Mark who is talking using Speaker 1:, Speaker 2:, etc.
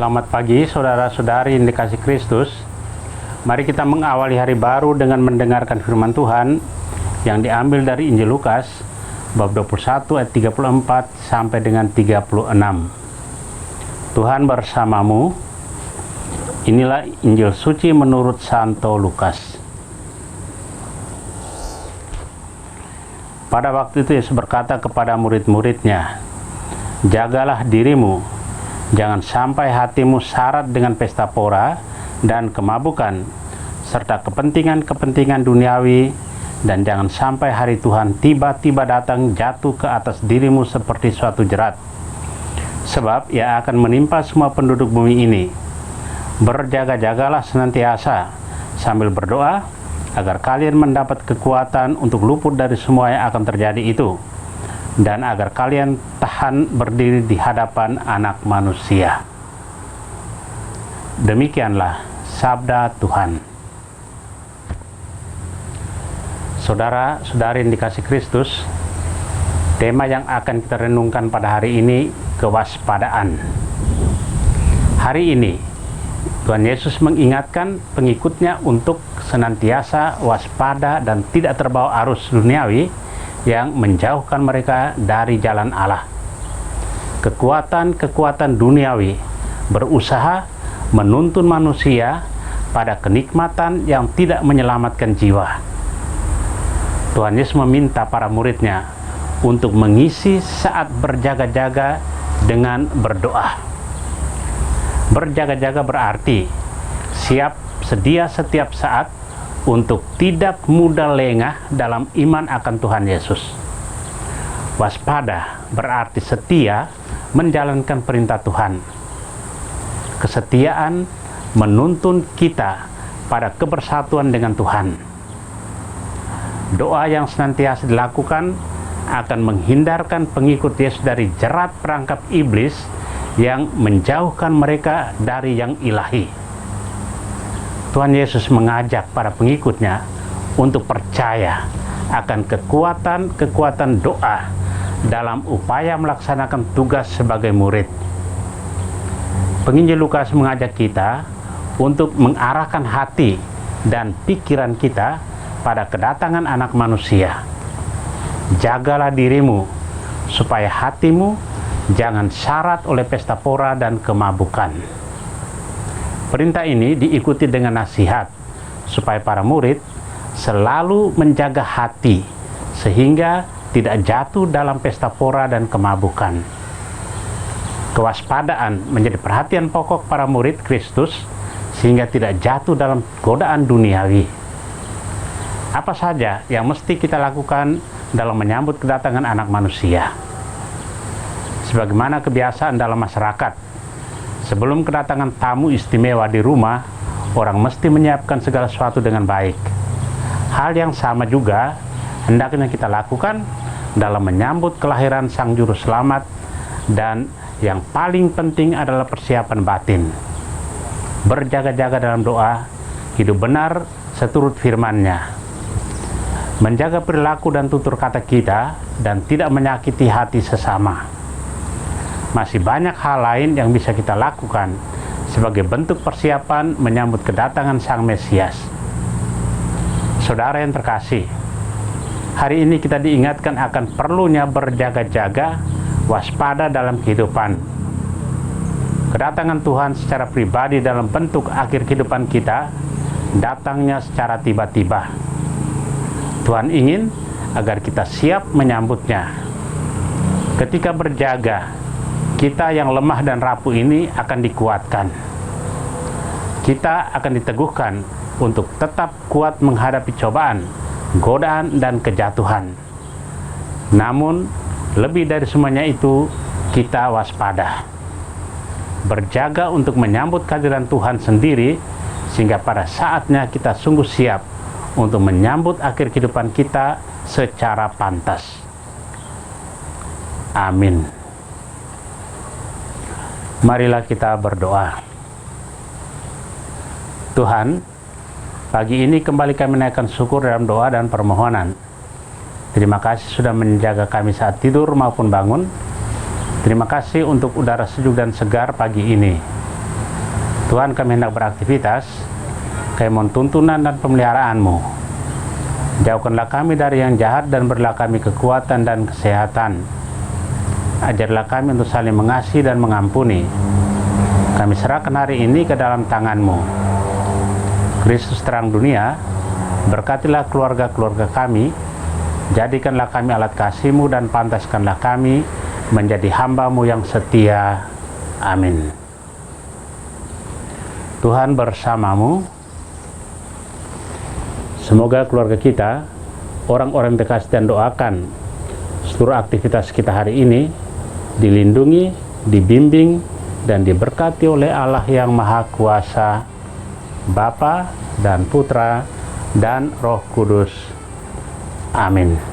Speaker 1: Selamat pagi saudara-saudari yang dikasihi Kristus. Mari kita mengawali hari baru dengan mendengarkan firman Tuhan yang diambil dari Injil Lukas bab 21 ayat 34 sampai dengan 36. Tuhan bersamamu. Inilah Injil suci menurut Santo Lukas. Pada waktu itu Yesus berkata kepada murid-muridnya, "Jagalah dirimu, jangan sampai hatimu syarat dengan pesta pora dan kemabukan, serta kepentingan-kepentingan duniawi, dan jangan sampai hari Tuhan tiba-tiba datang jatuh ke atas dirimu seperti suatu jerat. Sebab ia akan menimpa semua penduduk bumi ini. Berjaga-jagalah senantiasa sambil berdoa, agar kalian mendapat kekuatan untuk luput dari semua yang akan terjadi itu, dan agar kalian tahan berdiri di hadapan Anak Manusia." Demikianlah sabda Tuhan. Saudara-saudari yang dikasihi Kristus, tema yang akan kita renungkan pada hari ini, kewaspadaan. Hari ini Tuhan Yesus mengingatkan pengikutnya untuk senantiasa waspada dan tidak terbawa arus duniawi yang menjauhkan mereka dari jalan Allah. Kekuatan-kekuatan duniawi berusaha menuntun manusia pada kenikmatan yang tidak menyelamatkan jiwa. Tuhan Yesus meminta para muridnya untuk mengisi saat berjaga-jaga dengan berdoa. Berjaga-jaga berarti siap sedia setiap saat untuk tidak mudah lengah dalam iman akan Tuhan Yesus. Waspada berarti setia menjalankan perintah Tuhan. Kesetiaan menuntun kita pada kebersatuan dengan Tuhan. Doa yang senantiasa dilakukan akan menghindarkan pengikut Yesus dari jerat perangkap iblis yang menjauhkan mereka dari yang ilahi. Tuhan Yesus mengajak para pengikutnya untuk percaya akan kekuatan-kekuatan doa dalam upaya melaksanakan tugas sebagai murid. Penginjil Lukas mengajak kita untuk mengarahkan hati dan pikiran kita pada kedatangan Anak Manusia. Jagalah dirimu supaya hatimu jangan syarat oleh pesta pora dan kemabukan. Perintah ini diikuti dengan nasihat supaya para murid selalu menjaga hati sehingga tidak jatuh dalam pesta pora dan kemabukan. Kewaspadaan menjadi perhatian pokok para murid Kristus sehingga tidak jatuh dalam godaan duniawi. Apa saja yang mesti kita lakukan dalam menyambut kedatangan Anak Manusia? Sebagaimana kebiasaan dalam masyarakat, sebelum kedatangan tamu istimewa di rumah, orang mesti menyiapkan segala sesuatu dengan baik. Hal yang sama juga hendaknya kita lakukan dalam menyambut kelahiran Sang Juru Selamat, dan yang paling penting adalah persiapan batin. Berjaga-jaga dalam doa, hidup benar seturut firman-Nya, menjaga perilaku dan tutur kata kita, dan tidak menyakiti hati sesama. Masih banyak hal lain yang bisa kita lakukan sebagai bentuk persiapan menyambut kedatangan Sang Mesias. Saudara yang terkasih, hari ini kita diingatkan akan perlunya berjaga-jaga, waspada dalam kehidupan. Kedatangan Tuhan secara pribadi dalam bentuk akhir kehidupan kita datangnya secara tiba-tiba. Tuhan ingin agar kita siap menyambutnya. Ketika berjaga, kita yang lemah dan rapuh ini akan dikuatkan. Kita akan diteguhkan untuk tetap kuat menghadapi cobaan, godaan, dan kejatuhan. Namun, lebih dari semuanya itu, kita waspada. Berjaga untuk menyambut kehadiran Tuhan sendiri, sehingga pada saatnya kita sungguh siap untuk menyambut akhir kehidupan kita secara pantas. Amin. Marilah kita berdoa. Tuhan, pagi ini kembali kami menaikkan syukur dalam doa dan permohonan. Terima kasih sudah menjaga kami saat tidur maupun bangun. Terima kasih untuk udara sejuk dan segar pagi ini. Tuhan, kami hendak beraktivitas, kami mohon tuntunan dan pemeliharaan-Mu. Jauhkanlah kami dari yang jahat dan berilah kami kekuatan dan kesehatan. Ajarlah kami untuk saling mengasihi dan mengampuni. Kami serahkan hari ini ke dalam tangan-Mu. Kristus terang dunia, berkatilah keluarga-keluarga kami, jadikanlah kami alat kasih-Mu dan pantaskanlah kami menjadi hamba-Mu yang setia. Amin. Tuhan bersamamu. Semoga keluarga kita, orang-orang yang dikasih dan doakan, seluruh aktivitas kita hari ini dilindungi, dibimbing, dan diberkati oleh Allah yang Maha Kuasa, Bapa dan Putra dan Roh Kudus. Amin.